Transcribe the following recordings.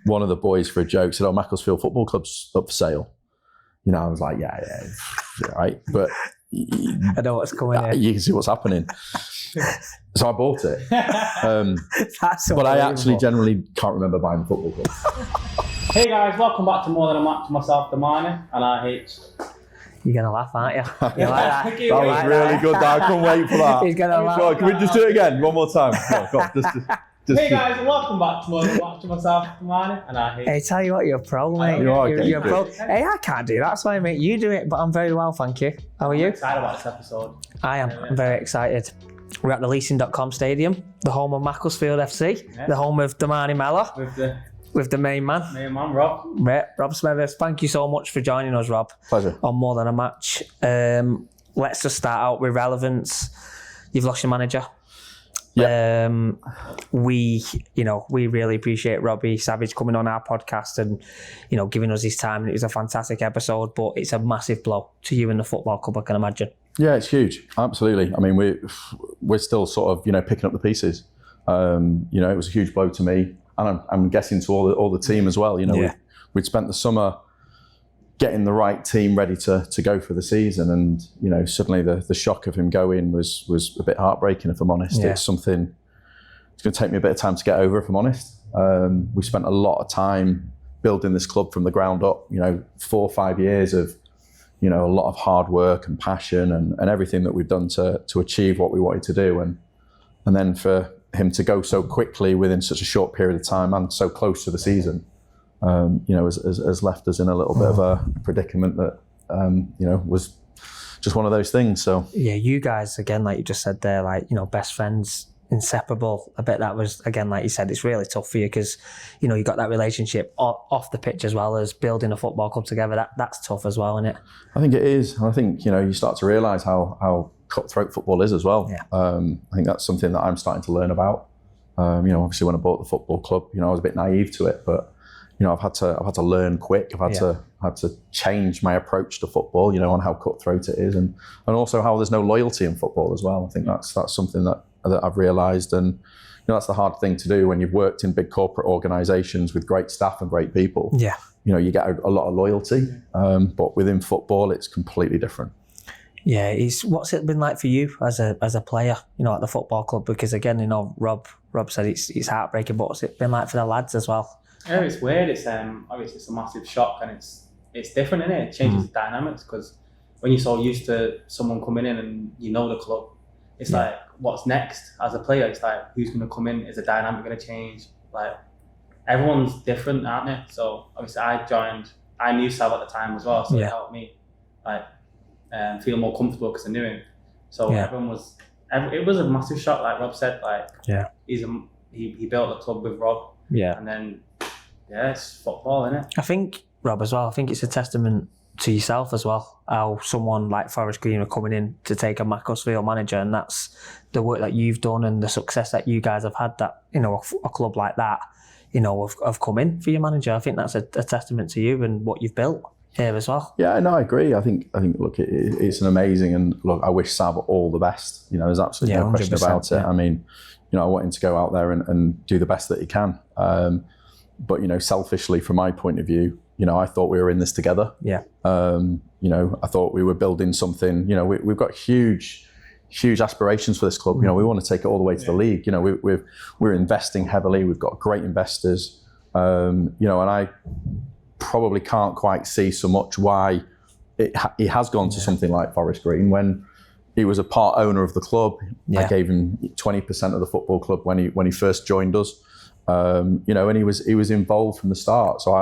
one of the boys for a joke said, Macclesfield Football Club's up for sale. I was like, yeah, right. But I know what's going on. You can see what's happening. So I bought it. That's but I actually generally can't remember buying the football club. Hey guys, welcome back to More Than a Match. Myself, Damani, and RH. You're going to laugh, aren't you? You like that? That was really good. I couldn't wait for that. He's going to laugh. So, can we just do it again? One more time. Go on, Hey guys, welcome back to More Than a Match. Myself, Damani, and RH. Hey, tell you what, you're a pro, mate. You're a pro. Hey, I can't do that. That's why I make you do it, but I'm very well, thank you. How are you? I'm excited about this episode. I am. I'm very excited. We're at the Leasing.com Stadium, the home of Macclesfield FC, the home of Damani Mellor. With the main man. Rob. Rob Smethurst. Thank you so much for joining us, Rob. Pleasure. On More Than a Match. Let's just start out with relevance. You've lost your manager. Yeah. We really appreciate Robbie Savage coming on our podcast and, giving us his time. It was a fantastic episode, but it's a massive blow to you and the football club, I can imagine. Yeah, it's huge. Absolutely. I mean, we're still sort of, picking up the pieces. It was a huge blow to me. And I'm guessing to all the team as well. We'd spent the summer getting the right team ready to go for the season, and suddenly the shock of him going was a bit heartbreaking. If I'm honest, it's something. It's going to take me a bit of time to get over. If I'm honest, we spent a lot of time building this club from the ground up. 4 or 5 years of a lot of hard work and passion and everything that we've done to achieve what we wanted to do, and then for him to go so quickly within such a short period of time and so close to the season, has left us in a little bit of a predicament that, was just one of those things. So yeah, you guys, again, like you just said there, best friends, inseparable. I bet that was, again, like you said, it's really tough for you because, you got that relationship off the pitch as well as building a football club together. That's tough as well, isn't it? I think it is. I think, you start to realise how cutthroat football is as well. Yeah. I think that's something that I'm starting to learn about. Obviously when I bought the football club, I was a bit naive to it, but I've had to learn quick. I've had to change my approach to football, on how cutthroat it is, and also how there's no loyalty in football as well. I think that's something that I've realised, and that's the hard thing to do when you've worked in big corporate organisations with great staff and great people. Yeah. You get a lot of loyalty, but within football, it's completely different. Yeah, what's it been like for you as a player, at the football club? Because again, Rob said it's heartbreaking, but what's it been like for the lads as well? Yeah, it's weird. It's obviously it's a massive shock, and it's different, isn't it? It changes the dynamics, because when you're so used to someone coming in and the club, it's like, what's next as a player? It's like, who's going to come in? Is the dynamic going to change? Like, everyone's different, aren't they? So obviously I knew Sal at the time as well, so it helped me feel more comfortable because I knew him. So it was a massive shock, like Rob said. He built the club with Rob. Yeah. And then it's football, isn't it? I think, Rob, as well, I think it's a testament to yourself as well, how someone like Forest Green are coming in to take a Macclesfield manager, and that's the work that you've done and the success that you guys have had, that a club like that have come in for your manager. I think that's a testament to you and what you've built here as well. Yeah, no, I agree. I think look, it's an amazing, and look, I wish Sab all the best. There's absolutely no question about it. I mean, I want him to go out there and do the best that he can. But selfishly, from my point of view, I thought we were in this together. Yeah. I thought we were building something. We've got huge aspirations for this club. We want to take it all the way to the league. We're investing heavily. We've got great investors. And I probably can't quite see so much why he has gone to something like Forest Green when he was a part owner of the club. I gave him 20% of the football club when he first joined us. And he was involved from the start. So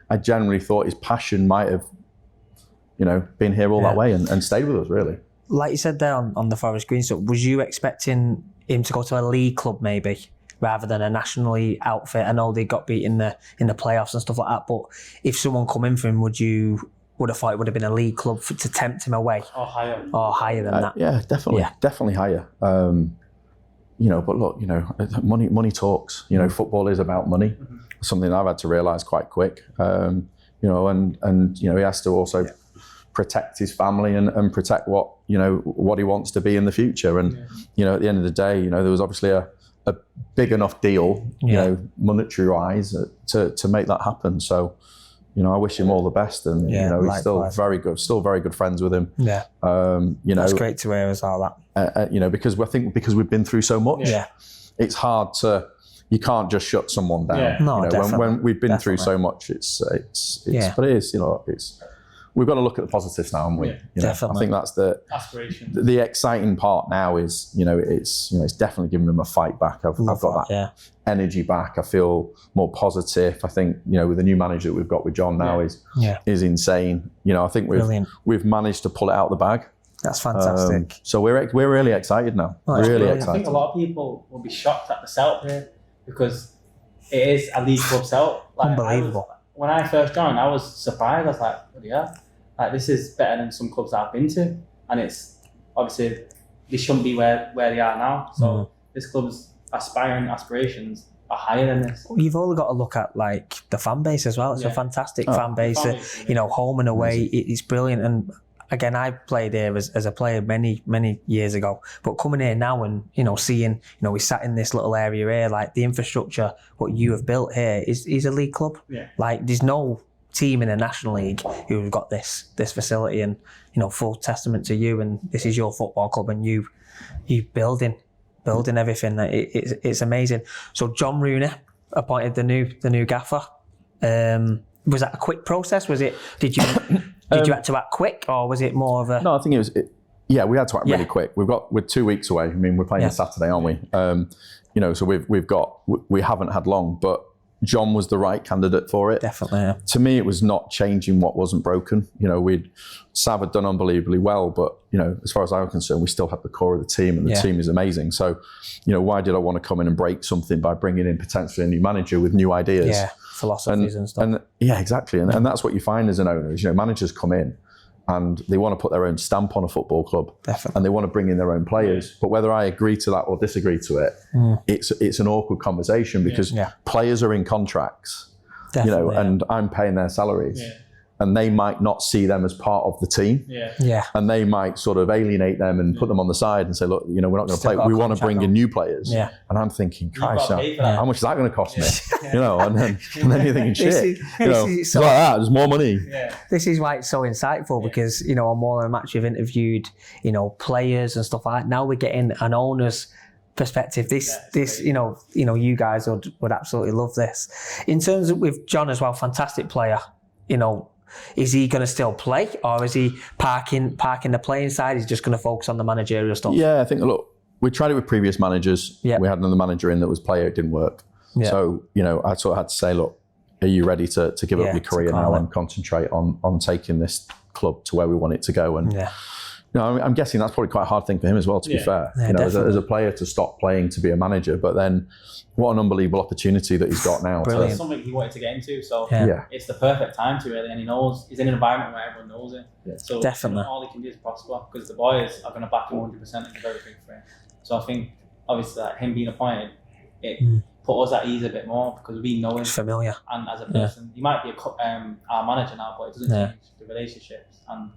I generally thought his passion might have, been here all that way and stayed with us, really. Like you said there on the Forest Green stuff, was you expecting him to go to a league club maybe, rather than a National League outfit? I know they got beat in the playoffs and stuff like that, but if someone come in for him, would have thought it would have been a league club to tempt him away? Or higher. Or higher than that? Yeah, definitely. Yeah. Definitely higher. But look, money talks. Football is about money. Mm-hmm. Something I've had to realise quite quick. And he has to also protect his family and protect what he wants to be in the future. And at the end of the day, there was obviously a a big enough deal, you know, monetary wise, to make that happen. So, you know, I wish him all the best, and you know, he's still very good friends with him. Yeah, you know, that's great to hear as well. That you know, because because we've been through so much. Yeah, it's hard to. You can't just shut someone down. Yeah. No, you know, definitely. When we've been through so much, it's but it is, you know, we've got to look at the positives now, haven't we? Yeah, you know, definitely. I think that's the aspiration. The exciting part now is, you know, it's definitely giving them a fight back. I've got that energy back. I feel more positive. I think, you know, with the new manager that we've got with John now is insane. You know, I think we've managed to pull it out of the bag. That's fantastic. So we're really excited now. Really excited. I think a lot of people will be shocked at the setup here, because it is a league club setup. Like, unbelievable. When I first joined, I was surprised. I was like, "Oh yeah, like this is better than some clubs I've been to." And it's obviously they shouldn't be where they are now. So this club's aspirations are higher than this. You've only got to look at like the fan base as well. It's a fantastic fan base. You know, home and away, it's brilliant. And again, I played here as a player many years ago, but coming here now and, you know, seeing, you know, we sat in this little area here, like the infrastructure, what you have built here is a league club. Yeah. Like there's no team in the National League who've got this facility, and, you know, full testament to you, and this is your football club, and you building everything. It's amazing. So John Rooney appointed the new gaffer. Was that a quick process? Did you have to act quick, or was it more of a... No, I think it was... we had to act really quick. We're 2 weeks away. I mean, we're playing on Saturday, aren't we? You know, so we haven't had long, but John was the right candidate for it. Definitely, yeah. To me, it was not changing what wasn't broken. You know, Sav had done unbelievably well, but, you know, as far as I was concerned, we still have the core of the team, and the team is amazing. So, you know, why did I want to come in and break something by bringing in potentially a new manager with new ideas? Yeah, philosophies and stuff. Yeah, exactly. And that's what you find as an owner is, you know, managers come in and they want to put their own stamp on a football club. Definitely. And they want to bring in their own players. But whether I agree to that or disagree to it, it's an awkward conversation, because players are in contracts. Definitely, you know, and I'm paying their salaries. Yeah. And they might not see them as part of the team. Yeah. And they might sort of alienate them and put them on the side and say, look, you know, we're not going to play. We want to bring in new players. Yeah. And I'm thinking, Christ, how much is that going to cost me? You know, and then you're thinking, shit, you know, it's like that. There's more money. Yeah. This is why it's so insightful, because, you know, on More Than a Match, you've interviewed, you know, players and stuff like that. Now we're getting an owner's perspective. This you know, you guys would absolutely love this. In terms of with John as well, fantastic player, you know. Is he going to still play, or is he parking the playing side? He's just going to focus on the managerial stuff? Yeah, I think, look, we tried it with previous managers. Yeah. We had another manager in that was player, it didn't work. Yeah. So, you know, I sort of had to say, look, are you ready to give up your career now and concentrate on taking this club to where we want it to go? And you know, I'm guessing that's probably quite a hard thing for him as well, to be fair. Yeah, you know, as a player to stop playing to be a manager, but then what an unbelievable opportunity that he's got now. It's something he wanted to get into, so it's the perfect time to really, and he knows he's in an environment where everyone knows him. Yeah. So definitely, all he can do is prosper, because the boys are going to back him 100%. It's a very big for him. So I think obviously that him being appointed, it put us at ease a bit more, because we know him. It's familiar. And as a person, he might be our manager now, but it doesn't change the relationships, and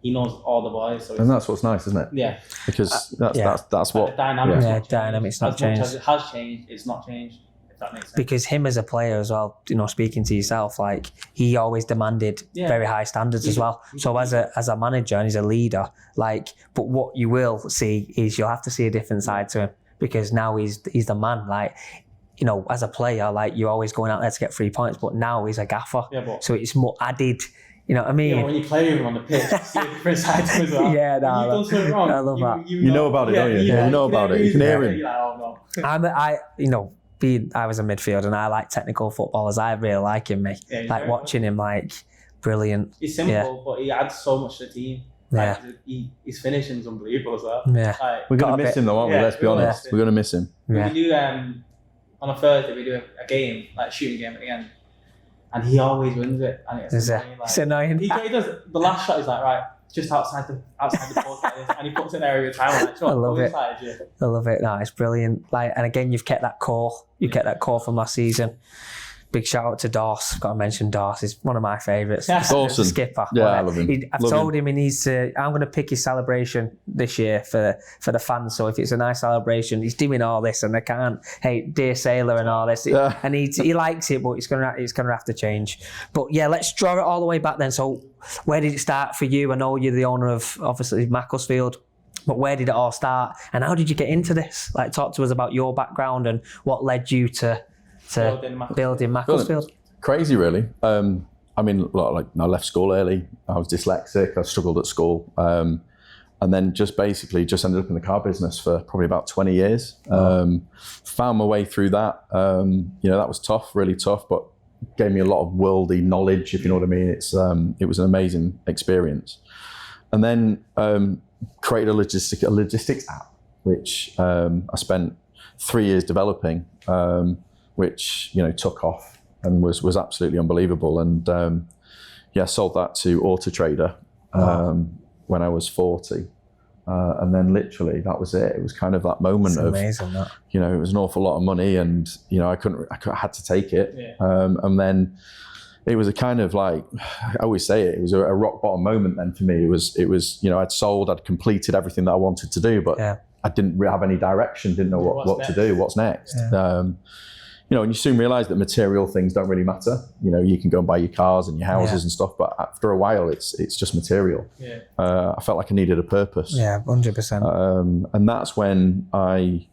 he knows all the boys. So and that's what's nice, isn't it? Yeah. Because that's what... The dynamics dynamics not changed. As much as it has changed, it's not changed, if that makes sense. Because him as a player as well, you know, speaking to yourself, like, he always demanded very high standards as well. So as a manager and he's a leader, like, but what you will see is you'll have to see a different side to him, because now he's the man. Like, you know, as a player, like, you're always going out there to get 3 points, but now he's a gaffer. Yeah, so it's more added... You know what I mean? Yeah, when you play with him on the pitch, you see a different side to him as well. Yeah, no, you've done something wrong. I love that. You know about it, don't you? Yeah, you know about it. You can hear him. Like, oh, no. I was a midfielder and I like technical footballers. I really like him, mate. Yeah, like watching him, like, brilliant. He's simple, but he adds so much to the team. Like, his finishing is unbelievable as well. Yeah. Like, we're going to miss him though, aren't we? Let's be honest. We're going to miss him. We do, on a Thursday, we do a game, like a shooting game at the end. And he always wins it, and it's annoying. It's annoying. He does the last shot. He's like, right, just outside the post like this, and he puts it there every time. Like, I love it. I love it. No, it's brilliant. Like, and again, you've kept that core. You kept that core from last season. big shout out to Doss. Got to mention Doss. He's one of my favourites. Dawson. The skipper. Yeah, I love him. I've told him he needs to. I'm going to pick his celebration this year for the fans. So if it's a nice celebration, he's doing all this, and I can't. Hey, dear sailor, and all this. Yeah. And he likes it, but it's gonna have to change. But yeah, let's draw it all the way back then. So where did it start for you? I know you're the owner of obviously Macclesfield. But where did it all start, and how did you get into this? Like, talk to us about your background and what led you to building Macclesfield. Crazy, really. I mean, like I left school early. I was dyslexic. I struggled at school, and then just ended up in the car business for probably about 20 years. Found my way through that. That was tough, really tough, but gave me a lot of worldly knowledge, if you know what I mean. It was an amazing experience, and then. Created a logistics app, which I spent 3 years developing, which took off and was absolutely unbelievable. And sold that to Auto Trader when I was 40, and then literally that was it. It was kind of that moment of amazing, that. It was an awful lot of money, and I had to take it, and then. It was a kind of like, I always say it was a rock bottom moment then for me. It was I'd completed everything that I wanted to do, but I didn't have any direction, didn't know what to do, what's next. Yeah. And you soon realize that material things don't really matter. You can go and buy your cars and your houses and stuff, but after a while, it's just material. Yeah. I felt like I needed a purpose. Yeah, 100%. And that's when I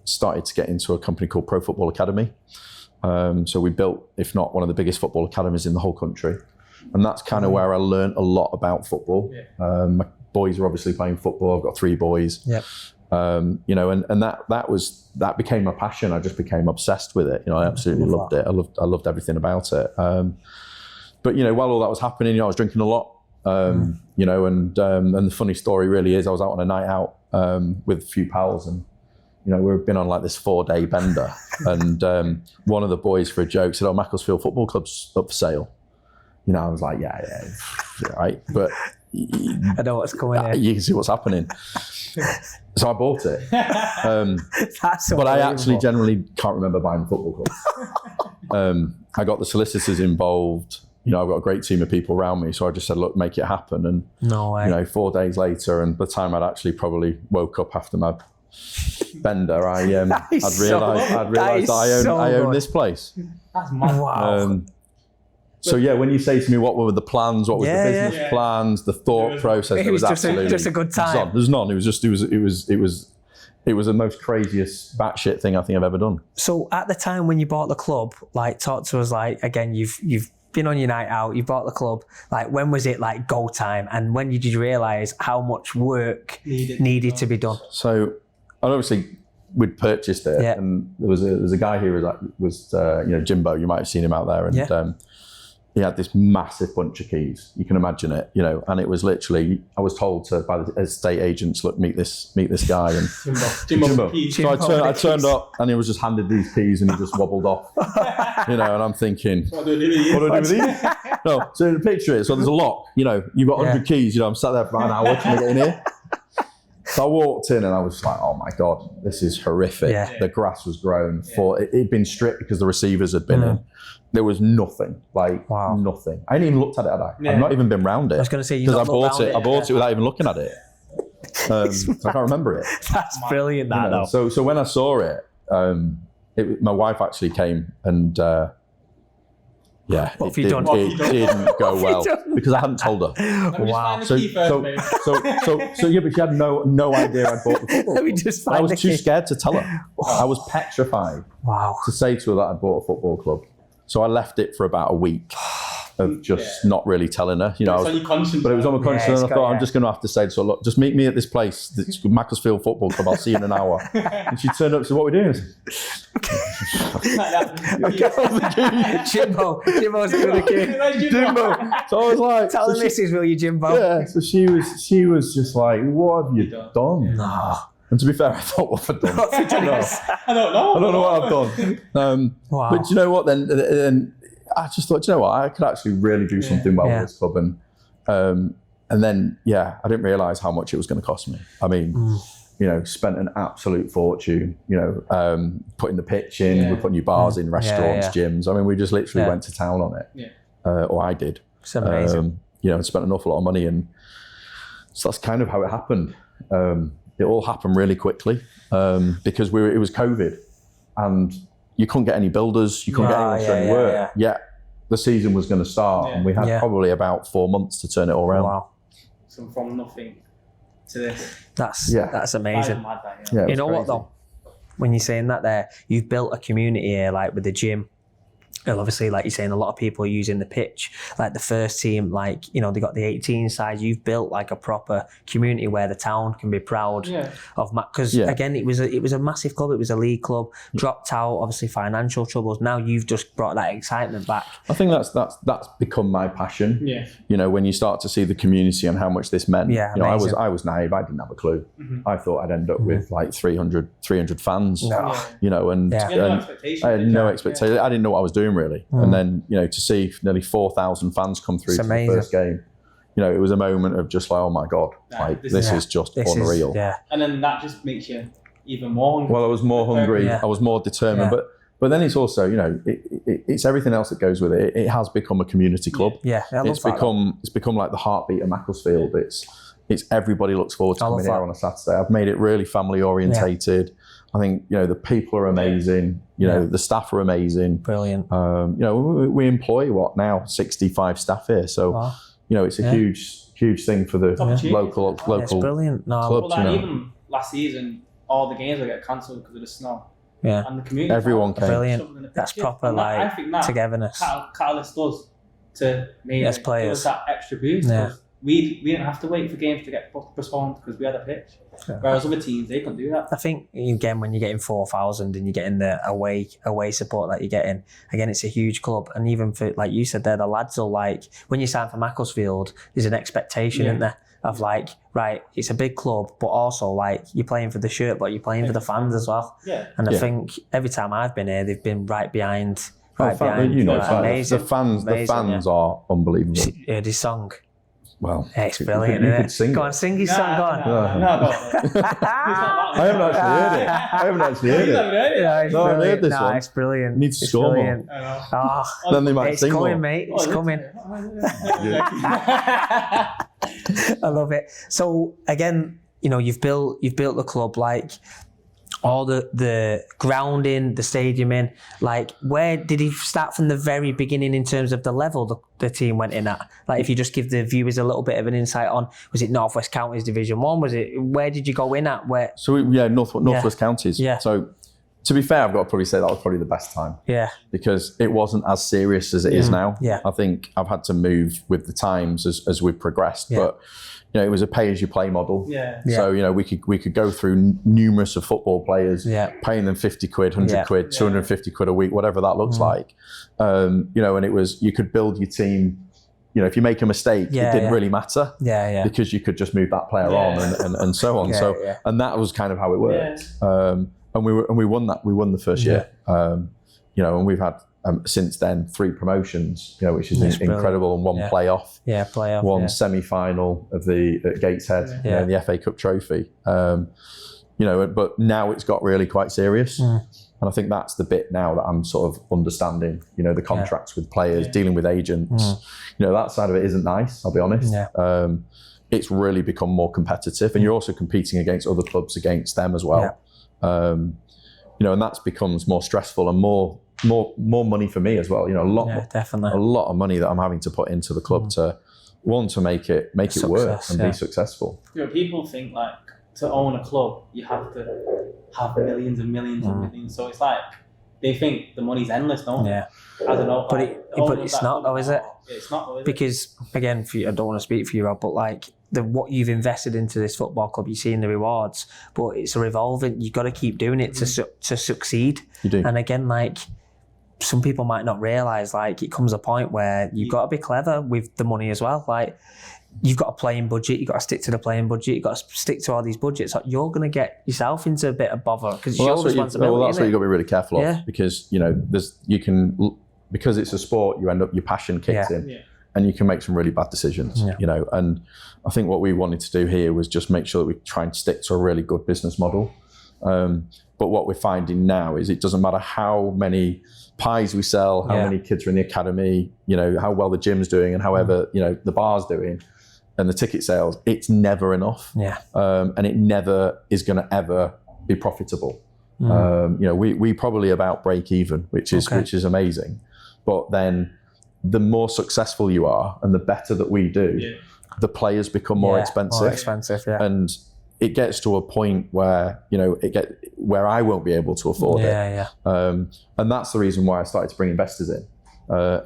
started to get into a company called Pro Football Academy. So we built, if not one of the biggest football academies in the whole country. And that's kind of where I learned a lot about football. Yeah. My boys are obviously playing football. I've got 3 boys. Yep. And that became my passion. I just became obsessed with it. I absolutely loved it. I loved everything about it. But while all that was happening, I was drinking a lot. And the funny story really is I was out on a night out with a few pals, and we've been on like this 4-day bender, and one of the boys for a joke said, "Oh, Macclesfield Football Club's up for sale." I was like, yeah, right. But I know what's going on. You can see what's happening. So I bought it. That's but I actually generally can't remember buying a football club. I got the solicitors involved. I've got a great team of people around me, so I just said, "Look, make it happen." And no way. 4 days later, and by the time I'd actually probably woke up after my bender, I'd realised that I own this place. That's mad. Wow. So when you say to me what were the plans, what was the business plans, the thought process, it was just a good time. There's none. It was the most craziest batshit thing I think I've ever done. So at the time when you bought the club, like, talk to us, like, again, you've been on your night out, you bought the club, like, when was it like go time, and when did you realise how much work needed to be done? So obviously we'd purchased it, and there was a guy here who was Jimbo. You might have seen him out there, and he had this massive bunch of keys. You can imagine it, and it was literally, I was told by the estate agents, "Look, meet this guy." And Jimbo. So I turned up, and he was just handed these keys, and he just wobbled off. And I'm thinking, what do I do with these? No, so picture it. So there's a lock. You've got 100 keys. I'm sat there for about an hour trying to get in here. So I walked in, and I was like, "Oh my God, this is horrific." Yeah. The grass was grown. It'd been stripped because the receivers had been in. There was nothing, nothing. I hadn't even looked at it, had I? Yeah. I've not even been round it. I was going to say, because I bought it without even looking at it. So I can't remember it. That's brilliant, though. So when I saw it, my wife actually came, and it didn't go well because I hadn't told her. Wow. So but she had no idea I'd bought the football. Let me just find I was too scared to tell her. I was petrified. Wow. To say to her that I'd bought a football club. So I left it for about a week of just not really telling her. But it was on my conscience, and I thought, I'm just going to have to say to her, "Look, just meet me at this place, it's Macclesfield Football Club. I'll see you in an hour." And she turned up and said, "What are we doing?" Jimbo's doing the key. Jimbo. So I was like, "Tell the missus, will you, Jimbo?" Yeah. So she was just like, "What have you done?" No. And to be fair, I thought, what have I done? I don't know. I don't know what I've done. Wow. But you know what? Then I just thought, I could actually really do something well with this club. And then, I didn't realise how much it was going to cost me. I mean, spent an absolute fortune, putting the pitch in, we're putting new bars in, restaurants, gyms. I mean, we just literally went to town on it. Or I did. It's amazing. And spent an awful lot of money. And so that's kind of how it happened. It all happened really quickly because it was COVID and you couldn't get any builders, you couldn't get anyone to do any work. Yeah. The season was going to start and we had probably about 4 months to turn it all around. Wow. So from nothing to this. That's amazing. You know what though? When you're saying that there, you've built a community here, like with the gym. Well, obviously, like you're saying, a lot of people are using the pitch. Like the first team, like, they got the 18 side. You've built like a proper community where the town can be proud of. Because again, it was a massive club. It was a league club. Dropped out, obviously financial troubles. Now you've just brought that excitement back. I think that's become my passion. Yeah. When you start to see the community and how much this meant. Yeah. I was naive. I didn't have a clue. I thought I'd end up with like 300 fans. No. And I had no expectation. I didn't know what I was doing really. And then, to see nearly 4,000 fans come through to the first game, it was a moment of just like, oh my God, this is just unreal. And then that just makes you even more hungry. Well, I was more hungry. I was more determined. But then it's also, it's everything else that goes with it. It has become a community club. It's become like the heartbeat of Macclesfield. It's everybody looks forward to coming here on a Saturday. I've made it really family orientated. I think, the people are amazing. The staff are amazing. Brilliant. We employ 65 staff here. So, it's a huge thing for the local it's brilliant. clubs. Even last season, all the games will get cancelled because of the snow. Yeah. And the community. Everyone came. Brilliant. That's proper I think that togetherness. Catalyst does to make Yes, players. give us that extra boost. We didn't have to wait for games to get postponed because we had a pitch. Whereas other teams, they couldn't do that. I think, again, when you're getting 4,000 and you're getting the away support that you're getting, again, it's a huge club. And even for, like you said there, the lads will when you sign for Macclesfield, there's an expectation, isn't there, of right, it's a big club, but also you're playing for the shirt, but you're playing for the fans as well. And I think every time I've been here, they've been right behind. Amazing. The fans yeah. are unbelievable. You heard his song? Well, it's brilliant, you isn't could it? sing Go on, sing his song, go on. I haven't actually heard it. It's No, I brilliant. heard this one. It's brilliant. You need to score more. Then they might it's sing coming, more. mate. It's coming. I love it. So again, you've built the club, all the grounding, the stadium in, where did he start from the very beginning in terms of the level the team went in at? If you just give the viewers a little bit of an insight on, was it North West Counties Division 1? Where did you go in at? Where? So North West Counties. Yeah. So to be fair, I've got to probably say that was probably the best time. Yeah. Because it wasn't as serious as it is now. Yeah. I think I've had to move with the times as we've progressed. Yeah. But it was a pay-as-you-play model. Yeah. So, we could go through numerous of football players, paying them 50 quid, 100 quid, 250 quid a week, whatever that looks like. And it was, you could build your team, if you make a mistake, it didn't really matter. Because you could just move that player on and so on. And that was kind of how it worked. And we won that. We won the first year. And we've had, since then, 3 promotions, which is incredible, and 1 playoff, one semi-final of the Gateshead, the FA Cup trophy. But now it's got really quite serious, and I think that's the bit now that I'm sort of understanding. The contracts with players, dealing with agents. That side of it isn't nice. I'll be honest. It's really become more competitive, and you're also competing against other clubs against them as well. And that becomes more stressful and more money for me as well. Definitely. A lot of money that I'm having to put into the club to make it work and be successful. People think to own a club, you have to have millions and millions and millions. So it's they think the money's endless, don't they? I don't know. But it's not though, is it? It's not though, is it? Because again, I don't want to speak for you, Rob, but what you've invested into this football club, you're seeing the rewards, but it's a revolving. You've got to keep doing it to succeed. You do. And again, some people might not realise, it comes a point where you've got to be clever with the money as well. You've got a playing budget, you've got to stick to the playing budget, you've got to stick to all these budgets. You're going to get yourself into a bit of bother because it's your responsibility. That's what you've got to be really careful of, because because it's a sport, your passion kicks in, and you can make some really bad decisions, you know. And I think what we wanted to do here was just make sure that we try and stick to a really good business model. But what we're finding now is it doesn't matter how many pies we sell, how many kids are in the academy, you know, how well the gym's doing and however, you know, the bar's doing and the ticket sales, it's never enough. And it never is going to ever be profitable. You know, we probably about break even, which is amazing. But then the more successful you are and the better that we do, the players become more expensive. And it gets to a point where, you know, where I won't be able to afford it. And that's the reason why I started to bring investors in,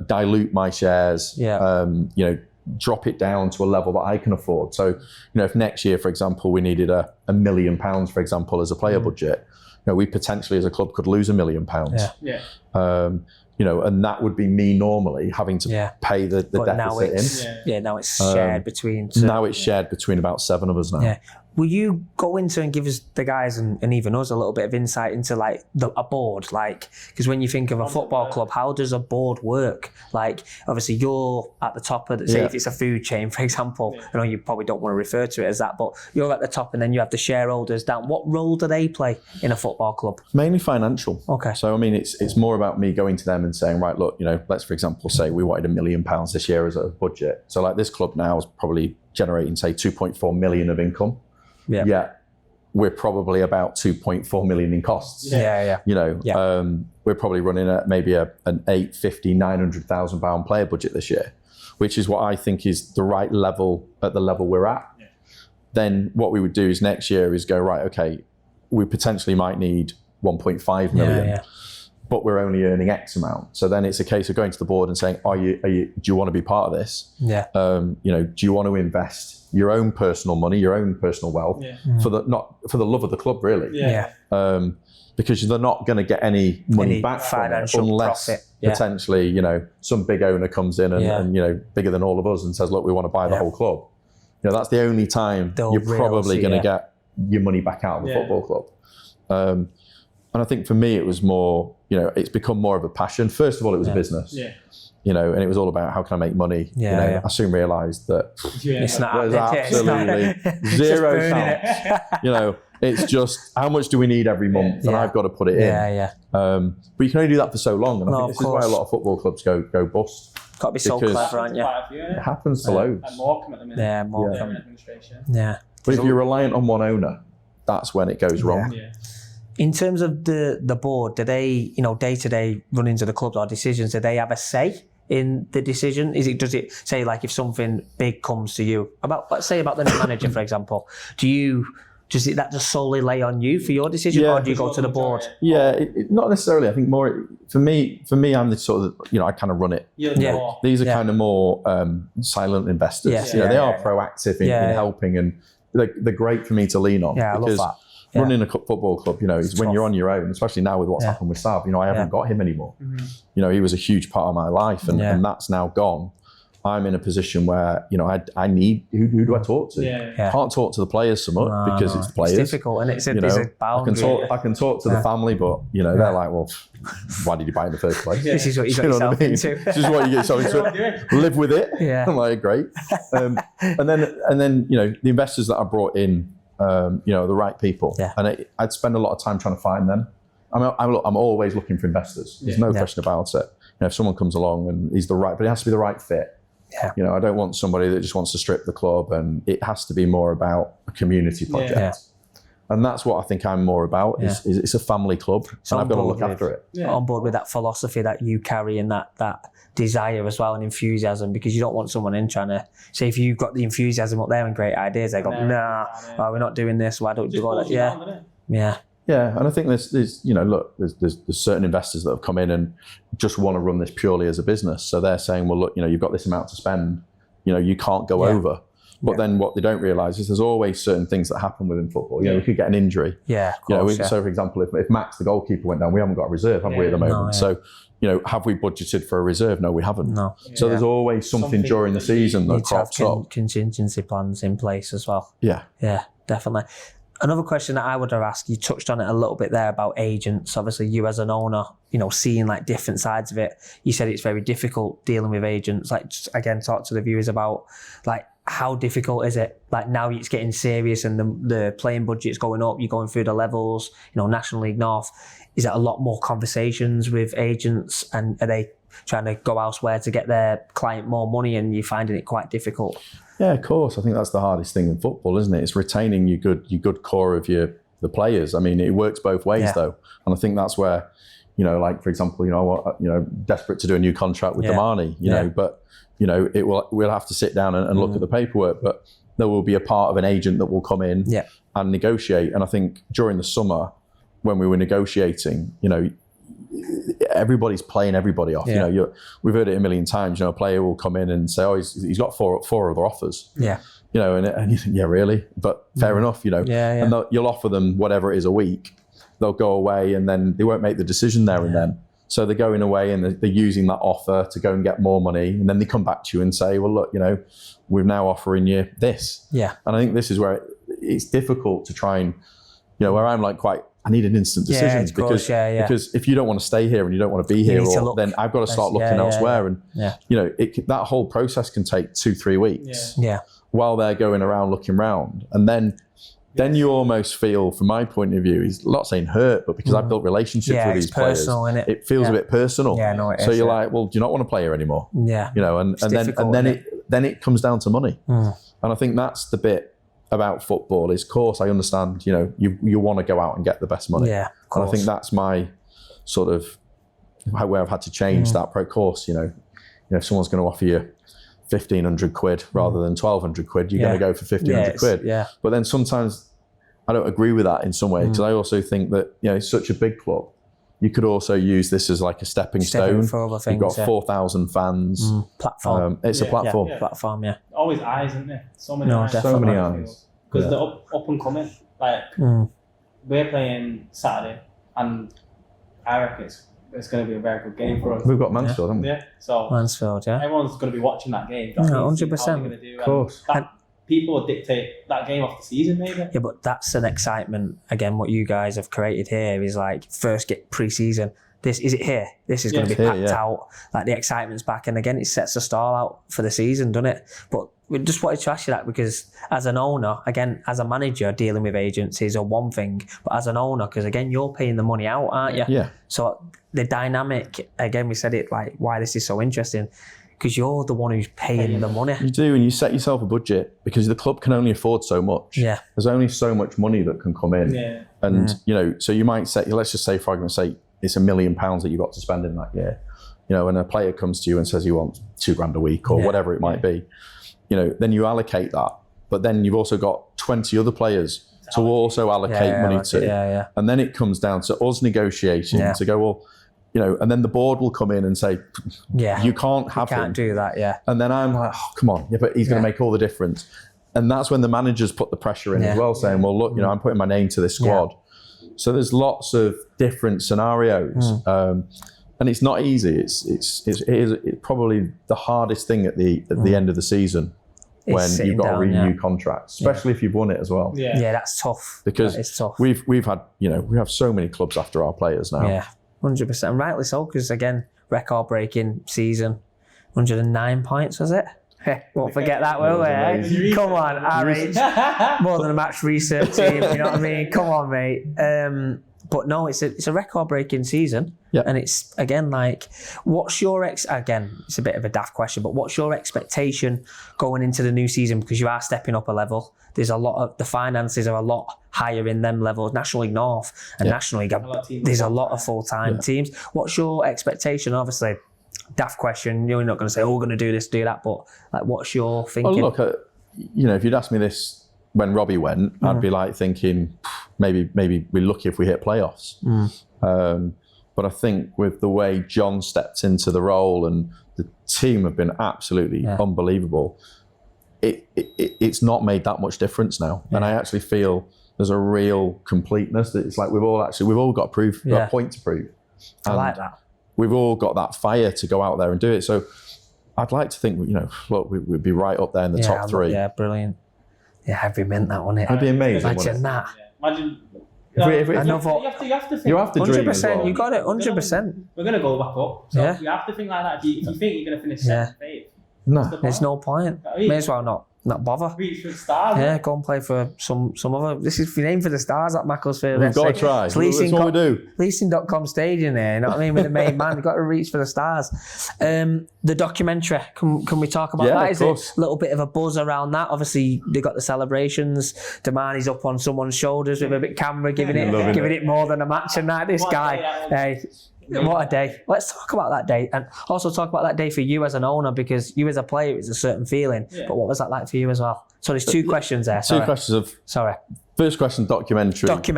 dilute my shares, you know, drop it down to a level that I can afford. So, you know, if next year, for example, we needed £1 million, for example, as a player budget, you know, we potentially as a club could lose £1 million. You know, and that would be me normally having to pay the deficit in. Now it's shared between. Now it's shared between about 7 of us now. Will you go into and give us, the guys and even us, a little bit of insight into like a board? Like, because when you think of a football club, how does a board work? Like, obviously you're at the top of say if it's a food chain, for example, I know you probably don't want to refer to it as that, but you're at the top and then you have the shareholders down. What role do they play in a football club? Mainly financial. Okay. So, I mean, it's more about me going to them and saying, right, look, you know, let's, for example, say we wanted £1 million this year as a budget. So like this club now is probably generating, say, 2.4 million of income. Yet we're probably about 2.4 million in costs. You know, we're probably running at maybe an 850, 900,000 pound player budget this year, which is what I think is the right level at the level we're at. Then what we would do is next year is go, right, okay, we potentially might need 1.5 million, but we're only earning X amount. So then it's a case of going to the board and saying, do you want to be part of this? You know, do you want to invest your own personal money, your own personal wealth for the love of the club, really? Because they're not going to get any money back from it unless potentially, you know, some big owner comes in and you know, bigger than all of us and says, look, we want to buy the whole club. You know, that's the only time you're probably going to get your money back out of the football club. And I think for me, it was more, you know, it's become more of a passion. First of all, it was a business. You know, and it was all about how can I make money. You know, I soon realised that it's not, there's absolutely zero chance. You know, it's just how much do we need every month, and I've got to put it in. But you can only do that for so long, and I think this is why a lot of football clubs go bust. Got to be so clever, aren't you? It happens to loads. And Morecambe at the minute. Morecambe administration. But if you're reliant on one owner, that's when it goes wrong. In terms of the board, do they, you know, day-to-day runnings of the clubs or decisions, do they have a say in the decision? Does it say, like, if something big comes to you about, let's say about the new manager, for example, does that just solely lay on you for your decision, or do you go to the board? Not necessarily. I think more for me, I'm the sort of, you know, I kind of run it. These are kind of more silent investors. You know, they are proactive in helping, and they're great for me to lean on. I love that. Running a football club, you know, is when you're on your own, especially now with what's happened with Sav. You know, I haven't got him anymore. You know, he was a huge part of my life, and that's now gone. I'm in a position where, you know, I need, who do I talk to? Can't talk to the players so much because it's the players. It's difficult, and it's a boundary. I can talk to the family, but, you know, they're like, well, why did you buy it in the first place? This is what you got yourself into. This is what you get yourself into. Live with it. I'm like, great. And then, you know, the investors that I brought in, you know, the right people, and I'd spend a lot of time trying to find them. I'm always looking for investors. There's no question about it. You know, if someone comes along and he's the right, but it has to be the right fit. You know, I don't want somebody that just wants to strip the club, and it has to be more about a community project. And that's what I think I'm more about. Is it's a family club, and I've got to look after it. On board with that philosophy that you carry, and that desire as well, and enthusiasm, because you don't want someone in trying to say, if you've got the enthusiasm up there and great ideas, they go, we're not doing this. Why don't you do all that? Yeah, and I think there's you know, look, there's certain investors that have come in and just want to run this purely as a business. So they're saying, well, look, you know, you've got this amount to spend, you know, you can't go over. But then what they don't realise is there's always certain things that happen within football. You know, we could get an injury. So for example, if Max, the goalkeeper, went down, we haven't got a reserve, have we, at the moment? So, you know, have we budgeted for a reserve? No, we haven't. So there's always something during the season that crops up. Contingency plans in place as well. Yeah, definitely. Another question that I would have asked, you touched on it a little bit there about agents. Obviously, you as an owner, seeing like different sides of it. You said it's very difficult dealing with agents. Like, just, again, talk to the viewers about like how difficult is it? Like now it's getting serious and the playing budget's going up. You're going through the levels. National League North. Is it a lot more conversations with agents, and are they trying to go elsewhere to get their client more money, and you're finding it quite difficult? Yeah, of course. I think that's the hardest thing in football, isn't it? It's retaining your good core of the players. I mean, it works both ways though, and I think that's where, like for example, desperate to do a new contract with Damani, but we'll have to sit down and look at the paperwork, but there will be a part of an agent that will come in and negotiate. And I think during the summer when we were negotiating, everybody's playing everybody off. We've heard it a million times. A player will come in and say, "Oh, he's got four other offers." Yeah. And you think, "Yeah, really?" But fair enough. And you'll offer them whatever it is a week. They'll go away and then they won't make the decision there and then. So they're going away and they're using that offer to go and get more money, and then they come back to you and say, "Well, look, we're now offering you this." Yeah. And I think this is where it's difficult to try and, where I'm like I need an instant decision because if you don't want to stay here and you don't want to be here, then I've got to start looking elsewhere. And that whole process can take 2-3 weeks while they're going around looking around. And then you almost feel, from my point of view, he's not saying hurt, but because I've built relationships with these players, it feels a bit personal. Yeah, no, it is. So you're like, well, do you not want to play here anymore? Yeah. And then it comes down to money. And I think that's the bit about football is, of course, I understand, you want to go out and get the best money. Yeah, of course. And I think that's my sort of where I've had to change that course. If someone's going to offer you 1,500 quid rather than 1,200 quid, you're going to go for 1,500 quid. Yeah. But then sometimes I don't agree with that in some way, because I also think that, it's such a big club. You could also use this as like a stepping stone. For other things, you've got 4,000 fans. Platform. It's a platform. Yeah. Platform, yeah. Always eyes, isn't there? So many eyes. So many eyes. Because they're up and coming. Like, we're playing Saturday, and I reckon it's going to be a very good game for us. We've got Mansfield, haven't we? Yeah. So Mansfield, everyone's going to be watching that game. 100%. Of course. People will dictate that game off the season, maybe. Yeah, but that's an excitement. Again, what you guys have created here is like first get pre-season. This is it here. This is going to be packed out. Like the excitement's back, and again, it sets the stall out for the season, doesn't it? But we just wanted to ask you that because as an owner, again, as a manager, dealing with agencies are one thing, but as an owner, because again, you're paying the money out, aren't you? Yeah. So the dynamic, again, we said it like why this is so interesting. Because you're the one who's paying the money. You do, and you set yourself a budget because the club can only afford so much. Yeah. There's only so much money that can come in. Yeah. And, so you might say, let's just say, for argument's sake, it's £1 million that you've got to spend in that year. And a player comes to you and says he wants $2,000 a week or whatever it might be. Then you allocate that. But then you've also got 20 other players to also allocate money to. Yeah. And then it comes down to us negotiating to go, well, and then the board will come in and say, you can't have him. You can't do that, And then I'm like, oh, come on, but he's going to make all the difference. And that's when the managers put the pressure in as well, saying, well, look, I'm putting my name to this squad. So there's lots of different scenarios. And it's not easy. It's probably the hardest thing at the end of the season when you've got to renew contracts, especially if you've won it as well. Yeah, that's tough. Because it's tough. We've had, we have so many clubs after our players now. Yeah. 100%, and rightly so, because again, record-breaking season, 109 points, was it? Won't forget that, will we? Come on, RH, more than a match research team, you know what I mean? Come on, mate. But no, it's a record-breaking season, and it's again like, what's your again? It's a bit of a daft question, but what's your expectation going into the new season? Because you are stepping up a level. There's a lot of the finances are a lot higher in them levels. National League North and National League, there's a lot of full-time teams. What's your expectation? Obviously, daft question. You're not going to say, "Oh, we're going to do this, do that," but like, what's your thinking? Well, look, if you'd asked me this when Robbie went, I'd be like thinking, maybe we're lucky if we hit playoffs. But I think with the way John stepped into the role and the team have been absolutely unbelievable. It's not made that much difference now, and I actually feel there's a real completeness that it's like we've all got proof, got a point to prove. I like that. We've all got that fire to go out there and do it. So I'd like to think, look, we'd be right up there in the top three. Yeah, brilliant. Yeah, I'd be mint that one. I'd be amazing. Imagine that. Imagine. If we- You I know have to think. You have to dream as 100%, well. you got it, 100%. We're going to go back up. So Yeah. you have to think like that. If you think you're going to finish 7th, 8th, No. There's no point. May as well not bother. reach for the stars. Yeah, go and play for some other. This is your name for the stars at Macclesfield. We've got to try. It's That's what we do. Leasing.com stadium there, you know what I mean? With the main man, you've got to reach for the stars. The documentary, can we talk about Yeah, that? of Is course. it a little bit of a buzz around that? Obviously, they got the celebrations. Damani's up on someone's shoulders with a bit camera, giving it more than a match and that. This What a guy, day that was. hey, what a day. Let's talk about that day and also talk about that day for you as an owner, because you as a player, it's a certain feeling. Yeah. But what was that like for you as well? So there's two questions there. Two questions of Sorry. first question, documentary. Second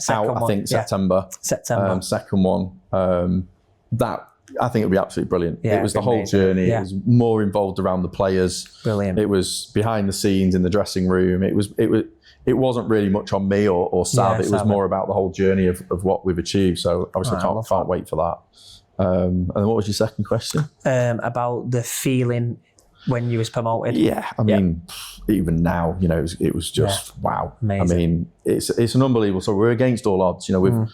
out, one. I think September. September. Second one, that I think it'd be absolutely brilliant. Yeah, It was the it'd be whole amazing. journey. Yeah. It was more involved around the players. Brilliant. It was behind the scenes in the dressing room. It wasn't really much on me or Sav. Yeah, it was Sav. more about the whole journey of what we've achieved. So obviously I can't love that. wait for that. And then what was your second question? About the feeling when you was promoted. Yeah, I mean, even now, you know, it was just wow. Amazing. I mean, it's an unbelievable. So we're against all odds. You know,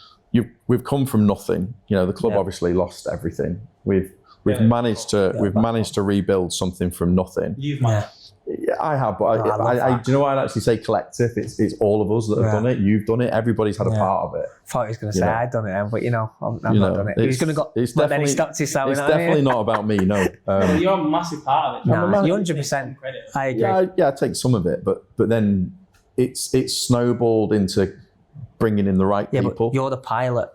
we've come from nothing. You know, the club obviously lost everything. We've managed to rebuild something from nothing. You've managed. Yeah, I have, but I love I that. do you know why I'd actually say collective? It's all of us that have done it. You've done it. Everybody's had a part of it. Thought he was going to say know. I'd done it, but you know, I'm You not know, done it. He was going to go, it's but then he definitely- stopped himself. It's definitely not about me. No. Well, you're a massive part of it. Nah, You're 100%. credit. I agree. Yeah, I take some of it, but then it's snowballed into bringing in the right Yeah, people. but you're the pilot.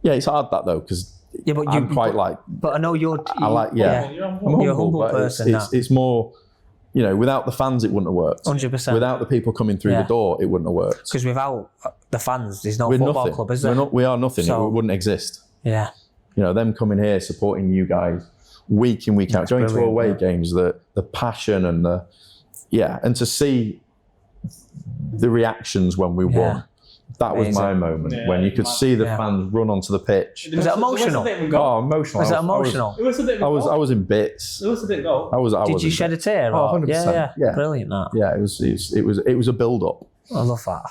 Yeah, it's hard that though because Yeah, but I'm quite like But I know you're. I like yeah. You're I'm humble. You're a humble but person, It's more, you know, without the fans, it wouldn't have worked. 100%. Without the people coming through the door, it wouldn't have worked. Because without the fans, there's no We're football nothing. club, is there? We are nothing. So- It wouldn't exist. Yeah. You know, them coming here, supporting you guys week in, week out, going to brilliant, away games, the passion and and to see the reactions when we won. That was my moment when you could see the fans run onto the pitch. Was it emotional? Oh, emotional. Was it emotional? It was a bit. I was in bits. It was a bit goal. I was Did you in shed a bits. tear? Oh, or- 100%. Yeah. Brilliant, that. Yeah, it was a build up. I love that.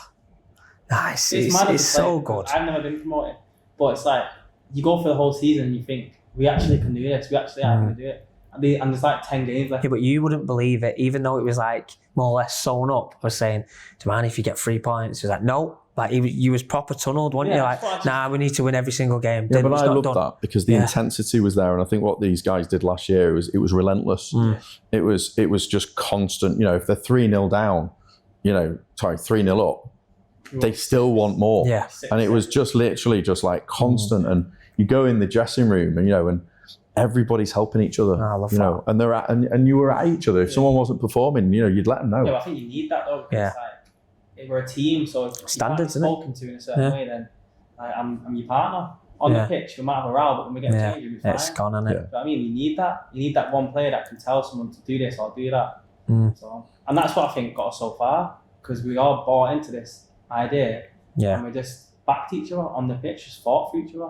Nice. It's mad as It's a so player. good. I've never been promoted, but it's like you go for the whole season and you think we actually can do this. We actually are going to do it. And there's like 10 games left. Yeah, but you wouldn't believe it, even though it was like more or less sewn up. I was saying, man, if you get 3 points, he was like, no. Like you was proper tunneled, weren't you? that's Like, what I nah, we need to win every single game. Yeah, Then but it's I not loved done. that because the intensity was there, and I think what these guys did last year was it was relentless. It was just constant. You know, if they're 3-0 down, 3-0 up, they still want more. Yeah. And it was just literally just like constant. And you go in the dressing room, and everybody's helping each other. I love that. And they're and you were at each other. If someone wasn't performing, you'd let them know. Yeah, but I think you need that though. Yeah. It's like, we're a team, so if Standards, you can't be spoken to in a certain way, then like, I'm your partner. On the pitch, we might have a row, but when we get a change, we'll be fine. It's gone, isn't it? But I mean, you need that. You need that one player that can tell someone to do this or do that. So, and that's what I think got us so far, because we all bought into this idea, and we just backed each other on the pitch, just fought for each other.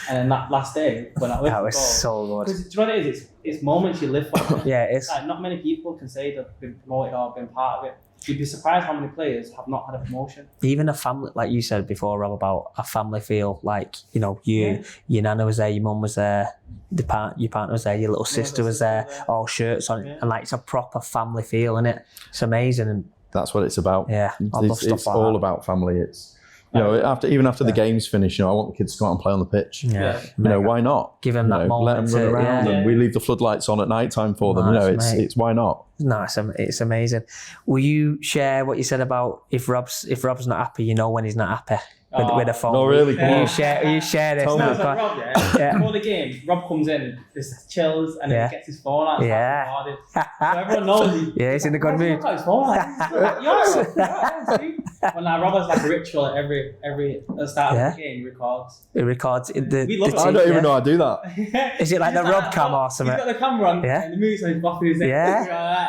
And then that last day, when I That was so good. because do you know what it is? It's moments you live for. Yeah, it's Like, not many people can say they've been promoted or been part of it. You'd be surprised how many players have not had a promotion. even a family, like you said before, Rob, about a family feel. Like, your nana was there, your mum was there, your partner was there, your little sister was there, all shirts on, and like it's a proper family feel, isn't it? It's amazing, and That's what it's about. I love stuff It's like all that. about family. It's after the games finish, I want the kids to go out and play on the pitch. Yeah. Why not? Give them that Let moment them run to- around, yeah. and we leave the floodlights on at night time for them. Nice, mate. It's why not? No, it's amazing. Will you share what you said about if Rob's not happy, when he's not happy with a phone? No, really? Come Will on. you share this Tell now? me. It's like Rob, before the game, Rob comes in, just chills, and then he gets his phone out and starts recording. So everyone knows Yeah, he's in a good Why mood. does he look at his phone? Like, yeah, see? When Rob has like a ritual at every at the start of the game, he records. It records the We love it. I don't even know I do that. Is it like the Rob cam or something? He's got the camera on, and the moves, and he's bopping his neck. Yeah. You're like,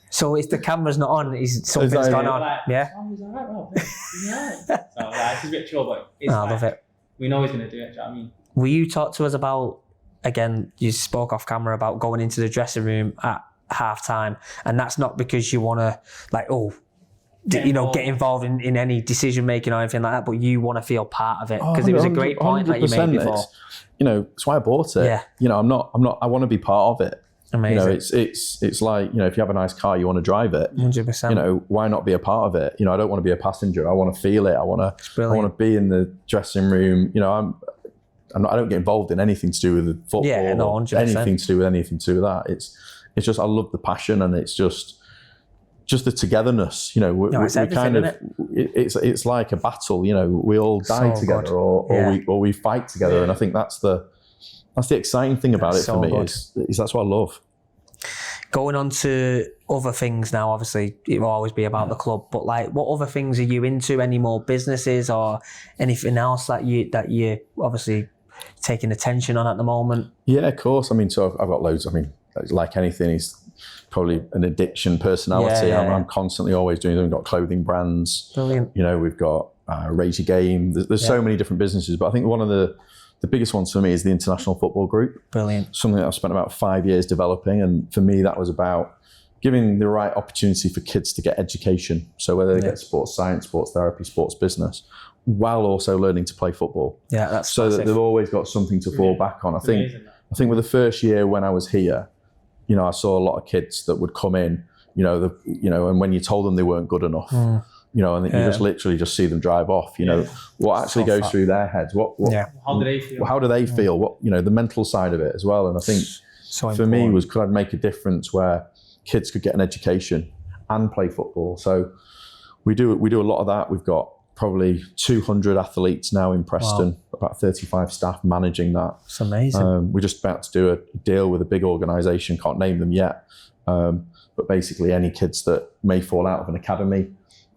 So if the camera's not on, something's Exactly. gone on. like, Yeah. oh, he's alright, Rob. He's alright. So it's his ritual, but it's I love it. we know he's going to do it. Do you know what I mean? Will you talk to us about, again, you spoke off camera about going into the dressing room at half time, and that's not because you want to, like, get involved in any decision making or anything like that, but you want to feel part of it, because it was a great point that you made before. It's why I bought it. Yeah. I'm not. I want to be part of it. Amazing. It's like, if you have a nice car, you want to drive it. 100%. Why not be a part of it? I don't want to be a passenger. I want to feel it. I want to be in the dressing room. I don't get involved in anything to do with the football. Yeah, no, 100%. Anything to do with that. It's just, I love the passion, and it's just the togetherness. It's like a battle. We all die together, or we fight together, and I think that's the exciting thing about it for me. Is that's what I love. Going on to other things now, obviously it will always be about the club, but like, what other things are you into? Any more businesses or anything else that you obviously taking attention on at the moment? Yeah, of course. So I've got loads. Like anything, is probably an addiction personality. I'm constantly always doing. We've got clothing brands. Brilliant. We've got Raise Your Game. There's so many different businesses, but I think one of the biggest ones for me is the International Football Group. Brilliant. Something that I've spent about 5 years developing, and for me that was about giving the right opportunity for kids to get education. So whether they get sports science, sports therapy, sports business, while also learning to play football. Yeah, that's so massive. that they've always got something to fall back on. I think with the first year when I was here, I saw a lot of kids that would come in, and when you told them they weren't good enough, and you just literally just see them drive off. What actually goes through their heads? How do they feel? How do they feel? What the mental side of it as well. And I think for me was, could I make a difference where kids could get an education and play football? So we do a lot of that. We've got probably 200 athletes now in Preston, about 35 staff managing that. It's amazing. We're just about to do a deal with a big organisation, can't name them yet, but basically any kids that may fall out of an academy.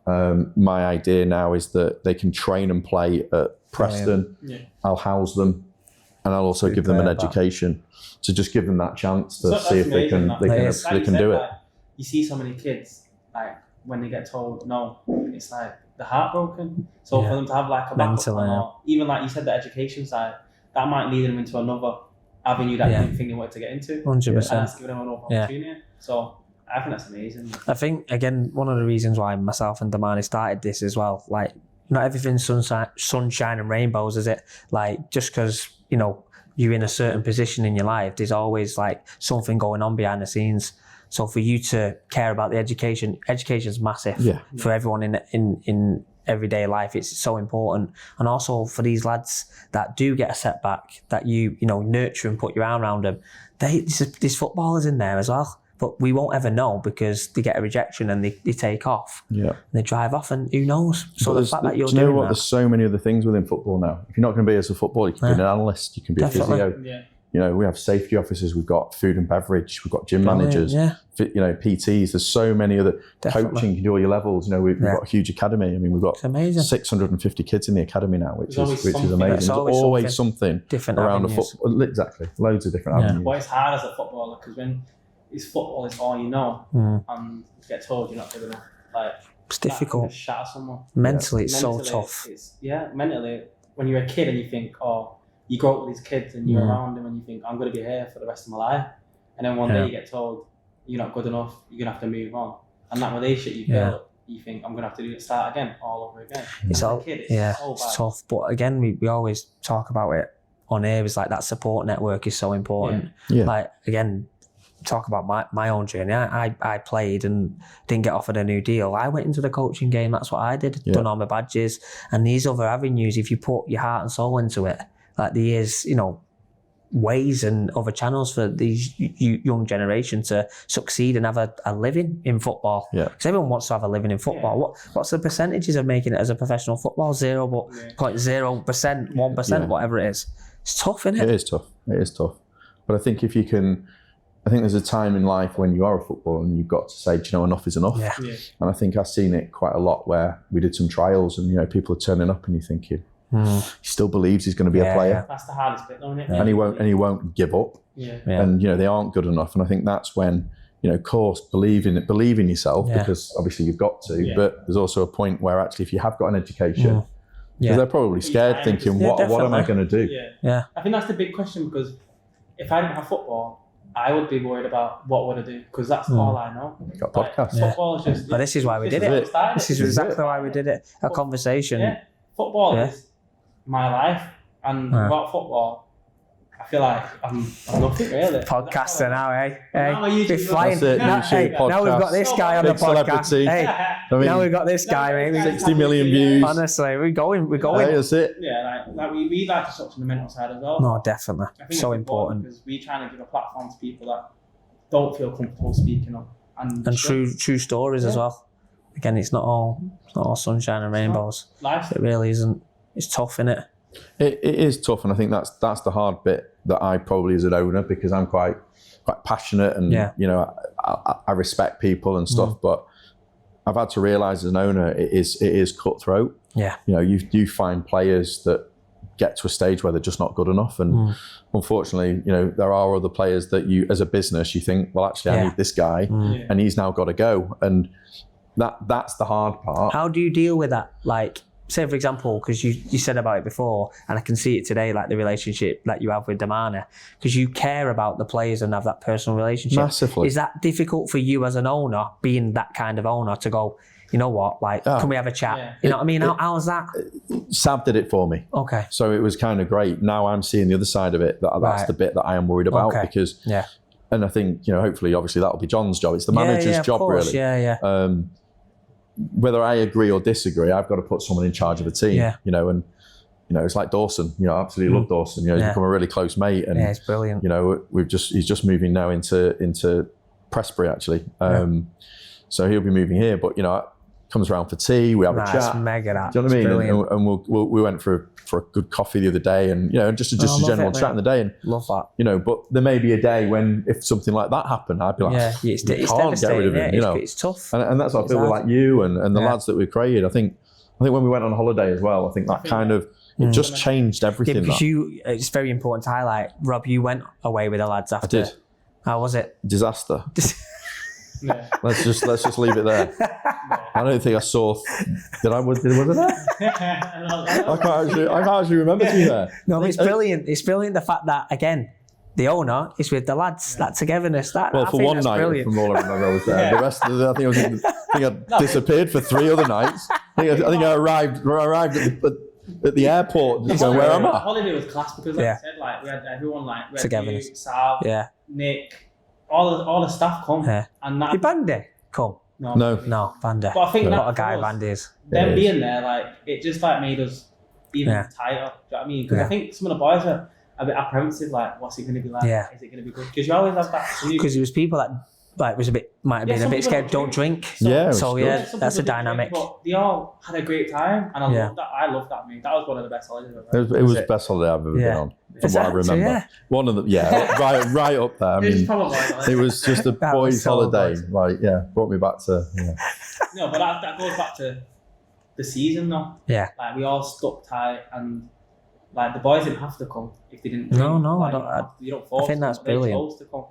My idea now is that they can train and play at Preston. I'll house them, and I'll also give them an education to just give them that chance to see if they can do it. You see so many kids, like when they get told no, it's like they're heartbroken. So for them to have like a backup, or even like you said, the education side, that might lead them into another avenue that they didn't think they wanted to get into. 100%. And it's giving them another opportunity. So I think that's amazing. I think, again, one of the reasons why myself and Damani started this as well, like, not everything's sunshine and rainbows, is it? Like, just because, you're in a certain position in your life, there's always like something going on behind the scenes. So for you to care about the education's massive for everyone in everyday life. It's so important. And also for these lads that do get a setback, that you nurture and put your arm around them, there's footballers in there as well. But we won't ever know, because they get a rejection and they take off. Yeah. And they drive off, and who knows? So the fact that you're doing that. There's so many other things within football now. If you're not going to be as a footballer, you can be an analyst, you can be a physio. Yeah. We have safety officers, we've got food and beverage, we've got gym managers, PTs. There's so many other coaching. You can do all your levels. We've got a huge academy. We've got 650 kids in the academy now, which is amazing. There's always something different around avenues. the football. Exactly, loads of different avenues. But it's hard as a footballer, because when it's football, it's all you know, and you get told you're not good enough. Like, it's difficult. Just shatter someone. Mentally, it's so tough. Mentally, when you're a kid and you think, you grow up with these kids and you're around them and you think, I'm going to be here for the rest of my life. And then one day you get told, you're not good enough, you're going to have to move on. And that relationship you build, you think, I'm going to have to start again, all over again. It's so bad. It's tough. But again, we always talk about it on air. It's like that support network is so important. Yeah. Like, again, talk about my own journey. I played and didn't get offered a new deal. I went into the coaching game. That's what I did. Done all my badges. And these other avenues, if you put your heart and soul into it, like there is, ways and other channels for these young generation to succeed and have a living in football. Because everyone wants to have a living in football. What's the percentages of making it as a professional football? 0.0%, 1%, whatever it is. It's tough, isn't it? It is tough. But I think if you can, I think there's a time in life when you are a footballer and you've got to say, enough is enough. And I think I've seen it quite a lot where we did some trials and, people are turning up and you're thinking, he still believes he's going to be a player. That's the hardest bit, though, isn't it? And he won't give up. And they aren't good enough. And I think that's when, of course, believe in yourself, because obviously you've got to. But there's also a point where actually, if you have got an education, because they're probably scared, thinking, what am I going to do? I think that's the big question, because if I didn't have football, I would be worried about what would I do, because that's all I know. Got podcasts. Football is just. But this is why we did it. This is exactly why we did it. A conversation. Yeah, football is my life, and without football, I feel like I'm nothing really. Podcaster now, eh? Now We're flying. That's it, Now we've got this guy on the Big podcast. celebrity. Hey, I mean, now we've got this guy, mate. 60 million views. Honestly, we're going. Hey, that's it. Yeah, like we like to touch on the mental side as well. No, definitely. I think So it's important. because we're trying to give a platform to people that don't feel comfortable speaking up, and true stories as well. Again, it's not all sunshine and rainbows. Life. It really isn't. It's tough, innit? It is tough, and I think that's the hard bit that I probably as an owner, because I'm quite passionate and you know I respect people and stuff, but I've had to realise as an owner it is cutthroat. Yeah. You know, you find players that get to a stage where they're just not good enough, and unfortunately, you know, there are other players that you as a business you think, well, actually I need this guy and he's now got to go, and that's the hard part. How do you deal with that? Like, say for example, because you said about it before, and I can see it today, like the relationship that you have with Damana, because you care about the players and have that personal relationship. Massively. Is that difficult for you as an owner, being that kind of owner, to go, you know what, like, can we have a chat? Yeah. You know what I mean? How's that? Sav did it for me. Okay. So it was kind of great. Now I'm seeing the other side of it. That's the bit that I am worried about, because and I think, you know, hopefully, obviously that'll be John's job. It's the manager's job, really. Yeah. Whether I agree or disagree, I've got to put someone in charge of a team. Yeah. You know, and you know, it's like Dawson. You know, I absolutely love Dawson. You know, he's become a really close mate, and it's brilliant. You know, he's just moving now into Prestbury actually. So he'll be moving here, but you know, comes around for tea. We have a chat. That's mega. That. Do you know what I mean? Brilliant. And we went for a good coffee the other day, and you know, just a general chat in the day. And love that. you know, but there may be a day when if something like that happened, I'd be like, it's can't get rid of him. You know, it's tough. And that's what I feel with like you and the lads that we created. I think when we went on holiday as well, I think that kind of it just changed everything. Yeah, because it's very important to highlight, Rob, you went away with the lads after. I did. How was it? Disaster. Yeah. Let's just leave it there. I don't think I saw. Was it there? I can't actually remember to be there. No, but it's brilliant. It's brilliant the fact that again, the owner is with the lads. That togetherness. Well, for one night, brilliant. from all I remember, I was there. The rest of the, I think I disappeared for 3 other nights. I think I arrived at the airport. Just going, where am I? Holiday was class because, like I said, like we had everyone like togetherness. You, Sav, Nick, all the staff come, and that. Did Bandy come? No, Bandy. But I think what a guy Bandy is. Them being there, like it just like made us even tighter. Do you know what I mean? Because I think some of the boys are a bit apprehensive, like what's it going to be like? Is it going to be good? Because you always have that. Because there was people that like might have been a bit scared. Don't drink. So that's a dynamic. But they all had a great time, and I love that. Mate, that was one of the best holidays I've ever. It was the best holiday I've ever been on, from what I remember. One of them, right up there. I mean, it was just a boys' holiday. Good. Like, brought me back to. No, but that goes back to the season, though. Yeah. Like we all stuck tight, and like the boys didn't have to come if they didn't. No, like, I don't. You don't force. I think that's them, brilliant. They chose to come.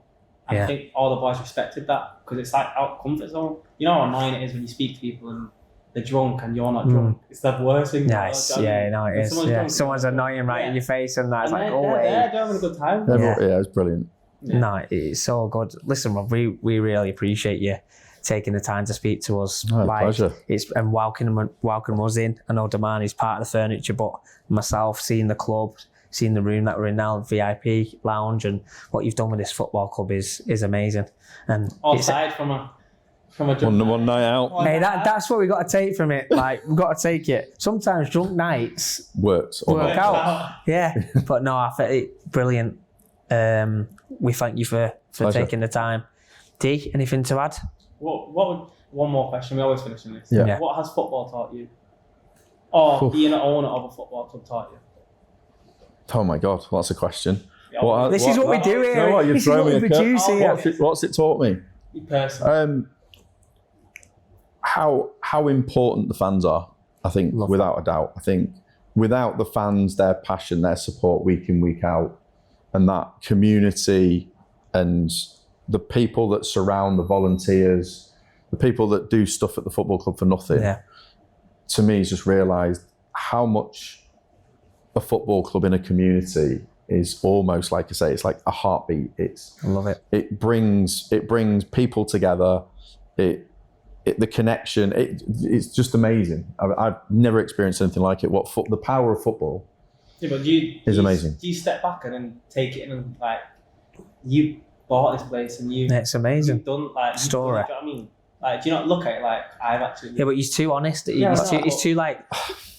I think all the boys respected that because it's like out of comfort zone. You know how annoying it is when you speak to people and they're drunk and you're not drunk. It's the worst thing. Nice. No, it is. Someone's annoying right in your face and that's like, oh wait. They're having a good time. It's brilliant. No, it's so good. Listen, Rob, we really appreciate you taking the time to speak to us. Pleasure. And welcome us in. I know Daman is part of the furniture, but myself, seeing the club, seeing the room that we're in now, VIP lounge, and what you've done with this football club is amazing. And aside from a one night out. Hey, that's what we got to take from it. Like we've got to take it. Sometimes drunk nights work out. Yeah, but no, I think it's brilliant. We thank you for taking the time. D, anything to add? One more question. We always finish in this. Yeah. What has football taught you? Or being an owner of a football club taught you? Oh my God, what's a question? This is what we do here. You know what? You've thrown me a curve. What's it taught me? You personally. How important the fans are, I think, without a doubt. I think without the fans, their passion, their support week in, week out, and that community and the people that surround the volunteers, the people that do stuff at the football club for nothing, to me, has just realised how much a football club in a community is almost like I say, it's like a heartbeat. I love it. It brings people together. The connection. It's just amazing. I've never experienced anything like it. The power of football. Yeah, but amazing. Do you step back and then take it in and like you bought this place and it's amazing. You've done like story. You know what I mean? Like, do you not look at it like I've actually? Yeah, but he's too honest. He's too like,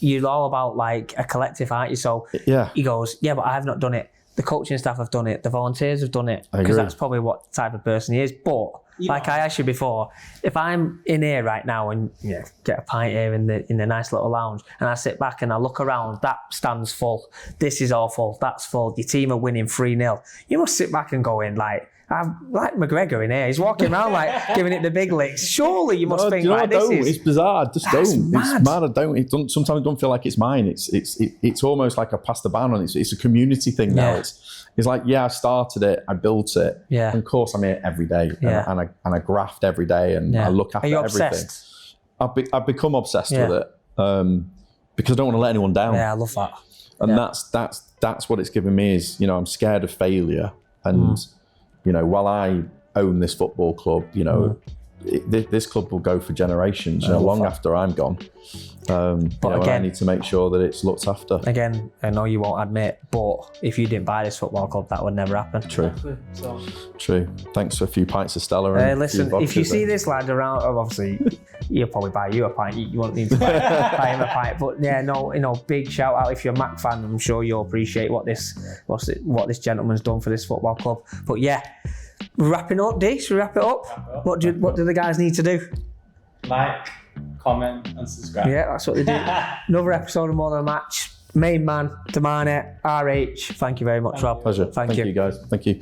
you're all about like a collective, aren't you? So he goes, yeah, but I've not done it. The coaching staff have done it. The volunteers have done it. Because that's probably what type of person he is. But like I asked you before, if I'm in here right now and get a pint here in the nice little lounge, and I sit back and I look around, that stand's full. This is all full. That's full. Your team are winning 3-0. You must sit back and go in like, I'm like McGregor in here. He's walking around like giving it the big licks. Surely you must think like this is. It's bizarre. Just don't. Mad. It's mad. I don't. Sometimes I don't feel like it's mine. It's almost like I passed the ban on. It's a community thing now. It's like I started it. I built it. Yeah. And of course I'm here every day. And I graft every day and I look after everything. Obsessed? I've become obsessed with it because I don't want to let anyone down. Yeah, I love that. And that's what it's given me is I'm scared of failure and. While I own this football club, this club will go for generations, long after I'm gone. But again, I need to make sure that it's looked after. Again, I know you won't admit, but if you didn't buy this football club, that would never happen. True. Thanks for a few pints of Stella. And listen, if you see this lad around, obviously, he'll probably buy you a pint. You won't need to buy him a pint. But big shout out if you're a Mac fan. I'm sure you'll appreciate what this gentleman's done for this football club. But wrapping up, D. Should we wrap it up? What do the guys need to do? Like, comment, and subscribe. Yeah, that's what they do. Another episode of More Than a Match. Main man, Damane, RH. Thank you very much, Rob. Pleasure. Thank you you guys. Thank you.